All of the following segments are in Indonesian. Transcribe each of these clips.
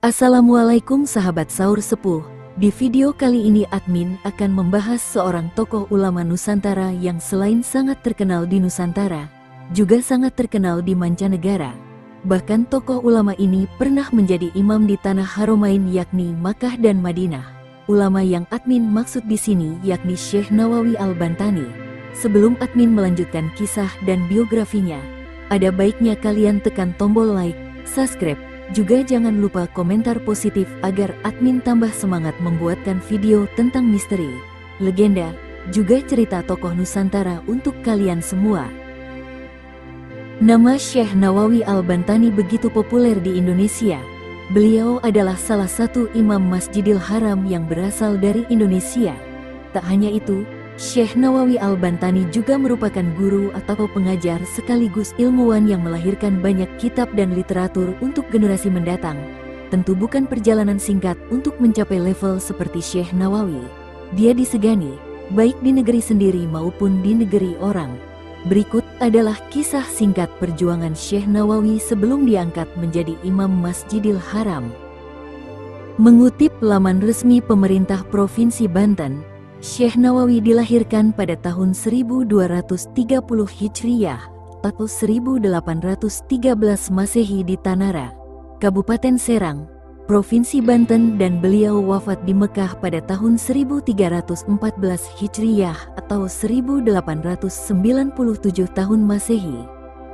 Assalamualaikum sahabat Sahur Sepuh. Di video kali ini admin akan membahas seorang tokoh ulama Nusantara yang selain sangat terkenal di Nusantara, juga sangat terkenal di mancanegara. Bahkan tokoh ulama ini pernah menjadi imam di tanah Haromain yakni Makkah dan Madinah. Ulama yang admin maksud di sini yakni Syekh Nawawi Al-Bantani. Sebelum admin melanjutkan kisah dan biografinya, ada baiknya kalian tekan tombol like, subscribe, juga jangan lupa komentar positif agar admin tambah semangat membuatkan video tentang misteri, legenda, juga cerita tokoh Nusantara untuk kalian semua. Nama Syekh Nawawi Al-Bantani begitu populer di Indonesia. Beliau adalah salah satu imam Masjidil Haram yang berasal dari Indonesia. Tak hanya itu, Syekh Nawawi Al-Bantani juga merupakan guru atau pengajar sekaligus ilmuwan yang melahirkan banyak kitab dan literatur untuk generasi mendatang. Tentu bukan perjalanan singkat untuk mencapai level seperti Syekh Nawawi. Dia disegani, baik di negeri sendiri maupun di negeri orang. Berikut adalah kisah singkat perjuangan Syekh Nawawi sebelum diangkat menjadi imam Masjidil Haram. Mengutip laman resmi pemerintah Provinsi Banten, Syekh Nawawi dilahirkan pada tahun 1230 Hijriyah atau 1813 Masehi di Tanara, Kabupaten Serang, Provinsi Banten, dan beliau wafat di Mekah pada tahun 1314 Hijriyah atau 1897 tahun Masehi.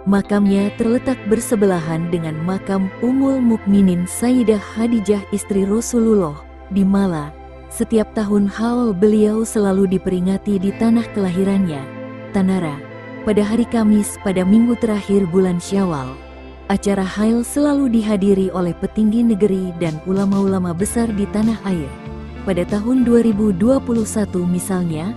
Makamnya terletak bersebelahan dengan makam Ummul Mukminin Sayyidah Khadijah istri Rasulullah di Malah. Setiap tahun haul beliau selalu diperingati di tanah kelahirannya, Tanara, pada hari Kamis pada minggu terakhir bulan Syawal. Acara hail selalu dihadiri oleh petinggi negeri dan ulama-ulama besar di tanah air. Pada tahun 2021 misalnya,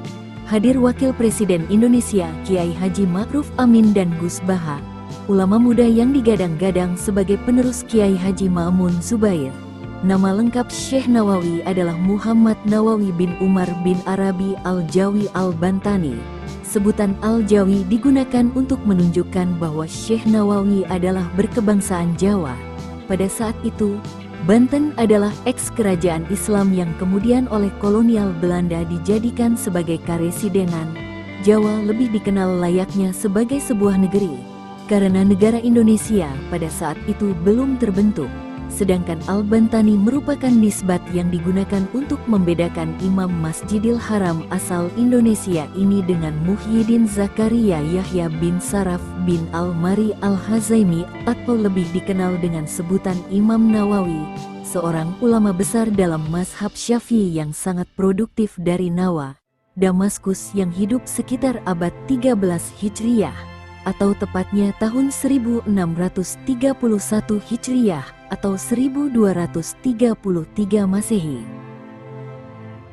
hadir Wakil Presiden Indonesia Kiai Haji Ma'ruf Amin dan Gus Baha, ulama muda yang digadang-gadang sebagai penerus Kiai Haji Ma'mun Zubair. Nama lengkap Syekh Nawawi adalah Muhammad Nawawi bin Umar bin Arabi Al-Jawi Al-Bantani. Sebutan Al-Jawi digunakan untuk menunjukkan bahwa Syekh Nawawi adalah berkebangsaan Jawa. Pada saat itu, Banten adalah eks-kerajaan Islam yang kemudian oleh kolonial Belanda dijadikan sebagai karesidenan. Jawa lebih dikenal layaknya sebagai sebuah negeri, karena negara Indonesia pada saat itu belum terbentuk. Sedangkan Al-Bantani merupakan nisbat yang digunakan untuk membedakan Imam Masjidil Haram asal Indonesia ini dengan Muhyiddin Zakaria Yahya bin Saraf bin Al-Mari Al-Hazaimi atau lebih dikenal dengan sebutan Imam Nawawi, seorang ulama besar dalam mazhab Syafi'i yang sangat produktif dari Nawa, Damaskus yang hidup sekitar abad 13 Hijriyah, atau tepatnya tahun 1631 Hijriyah atau 1233 Masehi.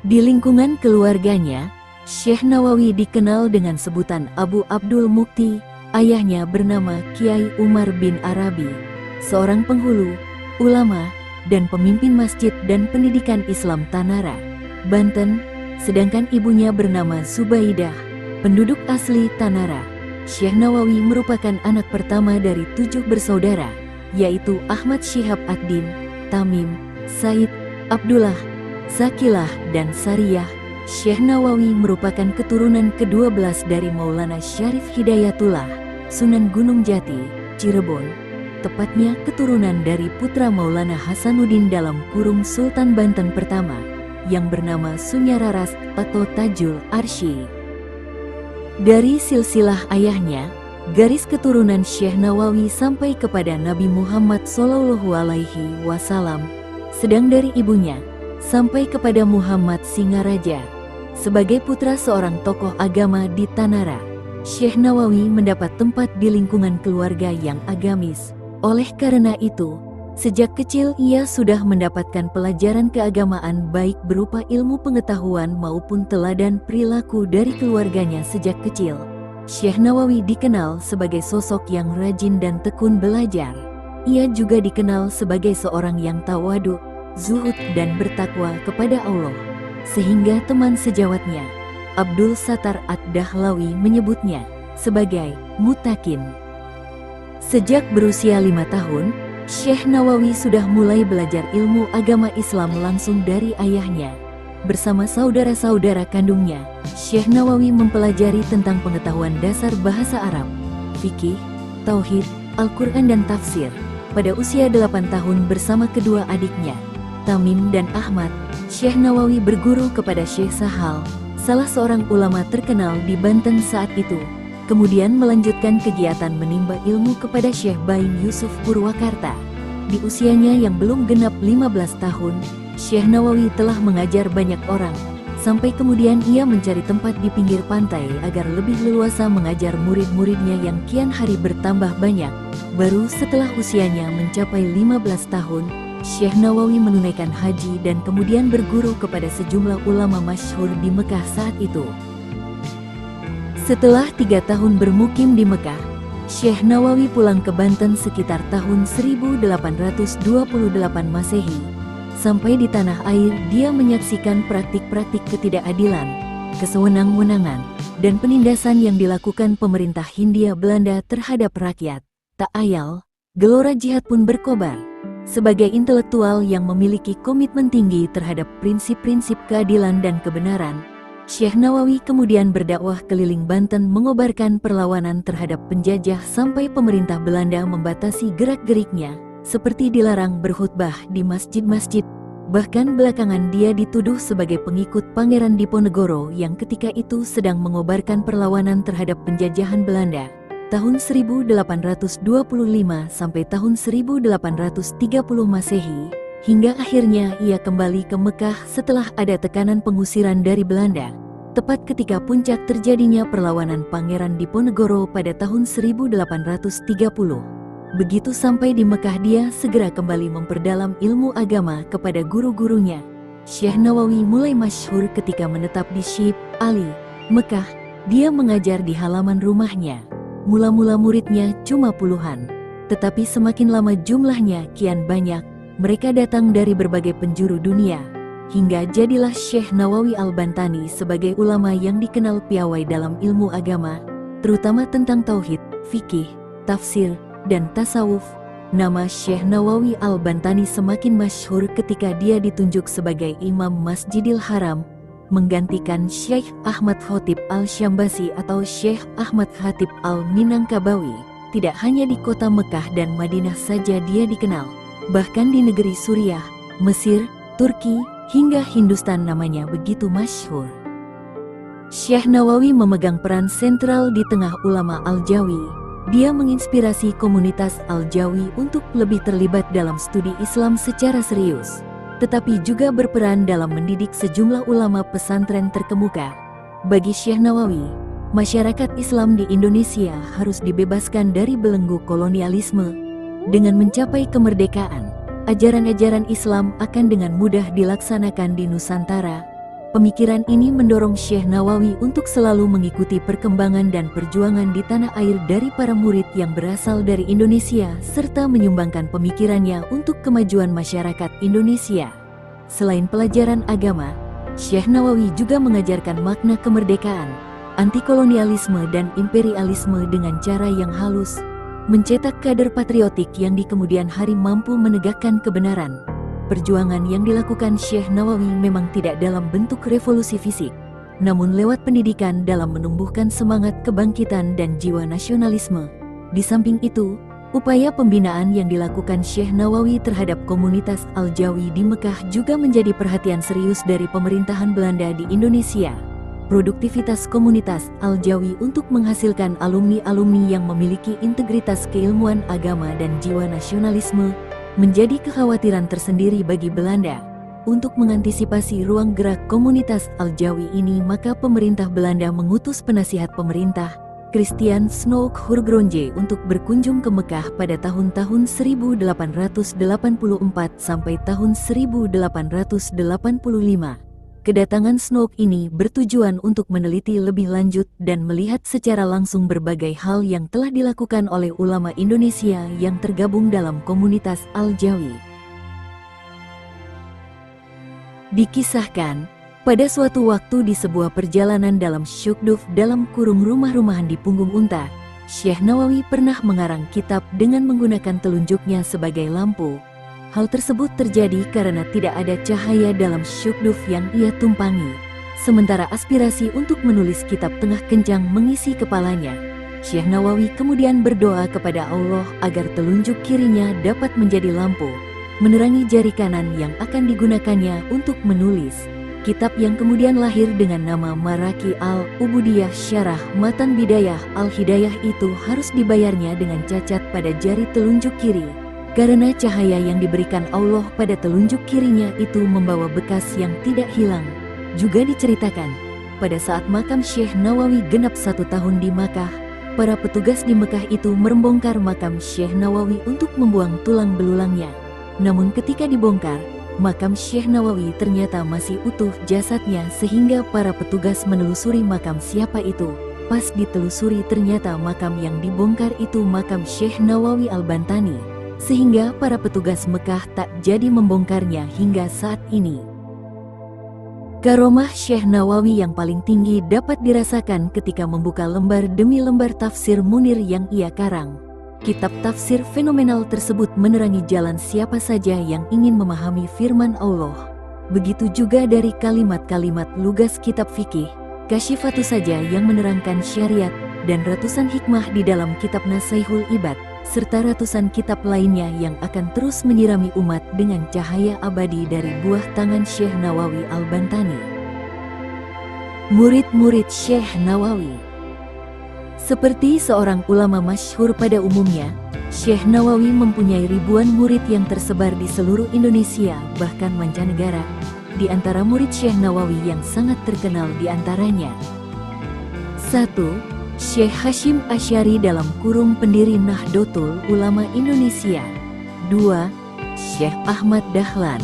Di lingkungan keluarganya, Syekh Nawawi dikenal dengan sebutan Abu Abdul Mukti. Ayahnya bernama Kiai Umar bin Arabi, seorang penghulu, ulama, dan pemimpin masjid dan pendidikan Islam Tanara, Banten, sedangkan ibunya bernama Subaidah, penduduk asli Tanara. Syekh Nawawi merupakan anak pertama dari 7 bersaudara, yaitu Ahmad Syihab ad-Din, Tamim, Said, Abdullah, Zakilah, dan Sariyah. Syekh Nawawi merupakan keturunan ke-12 dari Maulana Syarif Hidayatullah, Sunan Gunung Jati, Cirebon. Tepatnya keturunan dari putra Maulana Hasanuddin dalam kurung Sultan Banten pertama, yang bernama Sunyararas atau Tajul Arsy. Dari silsilah ayahnya, garis keturunan Syekh Nawawi sampai kepada Nabi Muhammad SAW, sedang dari ibunya sampai kepada Muhammad Singaraja. Sebagai putra seorang tokoh agama di Tanara, Syekh Nawawi mendapat tempat di lingkungan keluarga yang agamis. Oleh karena itu, sejak kecil ia sudah mendapatkan pelajaran keagamaan baik berupa ilmu pengetahuan maupun teladan perilaku dari keluarganya sejak kecil. Syekh Nawawi dikenal sebagai sosok yang rajin dan tekun belajar. Ia juga dikenal sebagai seorang yang tawadu, zuhud, dan bertakwa kepada Allah. Sehingga teman sejawatnya, Abdul Sattar Ad-Dahlawi, menyebutnya sebagai mutakin. Sejak berusia 5 tahun, Syekh Nawawi sudah mulai belajar ilmu agama Islam langsung dari ayahnya. Bersama saudara-saudara kandungnya, Syekh Nawawi mempelajari tentang pengetahuan dasar bahasa Arab, fikih, tauhid, Al-Quran dan tafsir. Pada usia 8 tahun bersama kedua adiknya, Tamim dan Ahmad, Syekh Nawawi berguru kepada Syekh Sahal, salah seorang ulama terkenal di Banten saat itu. Kemudian melanjutkan kegiatan menimba ilmu kepada Syekh Bain Yusuf Purwakarta. Di usianya yang belum genap 15 tahun, Syekh Nawawi telah mengajar banyak orang, sampai kemudian ia mencari tempat di pinggir pantai agar lebih leluasa mengajar murid-muridnya yang kian hari bertambah banyak. Baru setelah usianya mencapai 15 tahun, Syekh Nawawi menunaikan haji dan kemudian berguru kepada sejumlah ulama masyhur di Mekah saat itu. Setelah 3 tahun bermukim di Mekah, Syekh Nawawi pulang ke Banten sekitar tahun 1828 Masehi. Sampai di tanah air dia menyaksikan praktik-praktik ketidakadilan, kesewenang-wenangan, dan penindasan yang dilakukan pemerintah Hindia Belanda terhadap rakyat. Tak ayal, gelora jihad pun berkobar. Sebagai intelektual yang memiliki komitmen tinggi terhadap prinsip-prinsip keadilan dan kebenaran, Syekh Nawawi kemudian berdakwah keliling Banten mengobarkan perlawanan terhadap penjajah sampai pemerintah Belanda membatasi gerak-geriknya, seperti dilarang berkhutbah di masjid-masjid. Bahkan belakangan dia dituduh sebagai pengikut Pangeran Diponegoro yang ketika itu sedang mengobarkan perlawanan terhadap penjajahan Belanda. Tahun 1825 sampai tahun 1830 Masehi, hingga akhirnya ia kembali ke Mekah setelah ada tekanan pengusiran dari Belanda, tepat ketika puncak terjadinya perlawanan Pangeran Diponegoro pada tahun 1830. Begitu sampai di Mekah dia segera kembali memperdalam ilmu agama kepada guru-gurunya. Syekh Nawawi mulai masyhur ketika menetap di Syib, Ali, Mekah. Dia mengajar di halaman rumahnya. Mula-mula muridnya cuma puluhan, tetapi semakin lama jumlahnya kian banyak. Mereka datang dari berbagai penjuru dunia, hingga jadilah Syekh Nawawi Al-Bantani sebagai ulama yang dikenal piawai dalam ilmu agama, terutama tentang tauhid, fikih, tafsir, dan tasawuf. Nama Syekh Nawawi Al-Bantani semakin masyhur ketika dia ditunjuk sebagai Imam Masjidil Haram, menggantikan Syekh Ahmad Khotib Al-Syambasi atau Syekh Ahmad Khatib Al-Minangkabawi. Tidak hanya di kota Mekah dan Madinah saja dia dikenal, bahkan di negeri Suriah, Mesir, Turki, hingga Hindustan namanya begitu masyhur. Syekh Nawawi memegang peran sentral di tengah ulama Al-Jawi. Dia menginspirasi komunitas Al-Jawi untuk lebih terlibat dalam studi Islam secara serius, tetapi juga berperan dalam mendidik sejumlah ulama pesantren terkemuka. Bagi Syekh Nawawi, masyarakat Islam di Indonesia harus dibebaskan dari belenggu kolonialisme. Dengan mencapai kemerdekaan, ajaran-ajaran Islam akan dengan mudah dilaksanakan di Nusantara. Pemikiran ini mendorong Syekh Nawawi untuk selalu mengikuti perkembangan dan perjuangan di tanah air dari para murid yang berasal dari Indonesia serta menyumbangkan pemikirannya untuk kemajuan masyarakat Indonesia. Selain pelajaran agama, Syekh Nawawi juga mengajarkan makna kemerdekaan, antikolonialisme dan imperialisme dengan cara yang halus, mencetak kader patriotik yang di kemudian hari mampu menegakkan kebenaran. Perjuangan yang dilakukan Syekh Nawawi memang tidak dalam bentuk revolusi fisik, namun lewat pendidikan dalam menumbuhkan semangat kebangkitan dan jiwa nasionalisme. Di samping itu, upaya pembinaan yang dilakukan Syekh Nawawi terhadap komunitas Al-Jawi di Mekah juga menjadi perhatian serius dari pemerintahan Belanda di Indonesia. Produktivitas komunitas Al-Jawi untuk menghasilkan alumni-alumni yang memiliki integritas keilmuan agama dan jiwa nasionalisme menjadi kekhawatiran tersendiri bagi Belanda. Untuk mengantisipasi ruang gerak komunitas Al-Jawi ini, maka pemerintah Belanda mengutus penasihat pemerintah, Christian Snoek Hurgronje, untuk berkunjung ke Mekah pada tahun-tahun 1884 sampai tahun 1885. Kedatangan Snoek ini bertujuan untuk meneliti lebih lanjut dan melihat secara langsung berbagai hal yang telah dilakukan oleh ulama Indonesia yang tergabung dalam komunitas Al-Jawi. Dikisahkan, pada suatu waktu di sebuah perjalanan dalam syukduf dalam kurung rumah-rumahan di punggung unta, Syekh Nawawi pernah mengarang kitab dengan menggunakan telunjuknya sebagai lampu. Hal tersebut terjadi karena tidak ada cahaya dalam syukduf yang ia tumpangi. Sementara aspirasi untuk menulis kitab tengah kencang mengisi kepalanya. Syekh Nawawi kemudian berdoa kepada Allah agar telunjuk kirinya dapat menjadi lampu, menerangi jari kanan yang akan digunakannya untuk menulis. Kitab yang kemudian lahir dengan nama Maraki al-Ubudiyah Syarah Matan Bidayah al-Hidayah itu harus dibayarnya dengan cacat pada jari telunjuk kiri. Karena cahaya yang diberikan Allah pada telunjuk kirinya itu membawa bekas yang tidak hilang. Juga diceritakan, pada saat makam Syekh Nawawi genap 1 tahun di Makkah, para petugas di Mekah itu membongkar makam Syekh Nawawi untuk membuang tulang belulangnya. Namun ketika dibongkar, makam Syekh Nawawi ternyata masih utuh jasadnya sehingga para petugas menelusuri makam siapa itu. Pas ditelusuri ternyata makam yang dibongkar itu makam Syekh Nawawi Al-Bantani, sehingga para petugas Mekah tak jadi membongkarnya hingga saat ini. Karomah Syekh Nawawi yang paling tinggi dapat dirasakan ketika membuka lembar demi lembar tafsir Munir yang ia karang. Kitab tafsir fenomenal tersebut menerangi jalan siapa saja yang ingin memahami firman Allah. Begitu juga dari kalimat-kalimat lugas kitab fikih, Kasyifatu saja yang menerangkan syariat, dan ratusan hikmah di dalam kitab Nasaihul Ibad, serta ratusan kitab lainnya yang akan terus menyirami umat dengan cahaya abadi dari buah tangan Syekh Nawawi Al-Bantani. Murid-murid Syekh Nawawi. Seperti seorang ulama masyhur pada umumnya, Syekh Nawawi mempunyai ribuan murid yang tersebar di seluruh Indonesia, bahkan mancanegara. Di antara murid Syekh Nawawi yang sangat terkenal di antaranya 1. Syekh Hashim Asy'ari dalam kurung pendiri Nahdlatul Ulama Indonesia. 2. Syekh Ahmad Dahlan,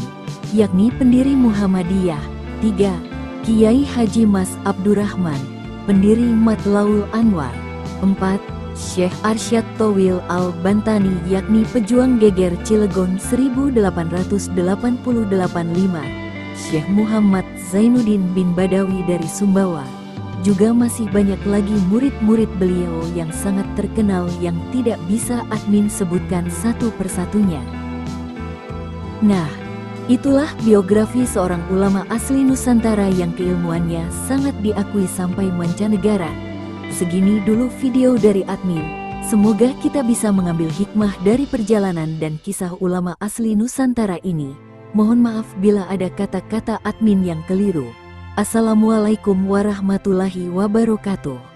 yakni pendiri Muhammadiyah. 3. Kiai Haji Mas Abdurrahman, pendiri Matlaul Anwar. 4. Syekh Arsyad Towil Al-Bantani, yakni pejuang geger Cilegon 1888. 5. Syekh Muhammad Zainuddin bin Badawi dari Sumbawa. Juga masih banyak lagi murid-murid beliau yang sangat terkenal yang tidak bisa admin sebutkan satu persatunya. Nah, itulah biografi seorang ulama asli Nusantara yang keilmuannya sangat diakui sampai mancanegara. Segini dulu video dari admin. Semoga kita bisa mengambil hikmah dari perjalanan dan kisah ulama asli Nusantara ini. Mohon maaf bila ada kata-kata admin yang keliru. Assalamualaikum warahmatullahi wabarakatuh.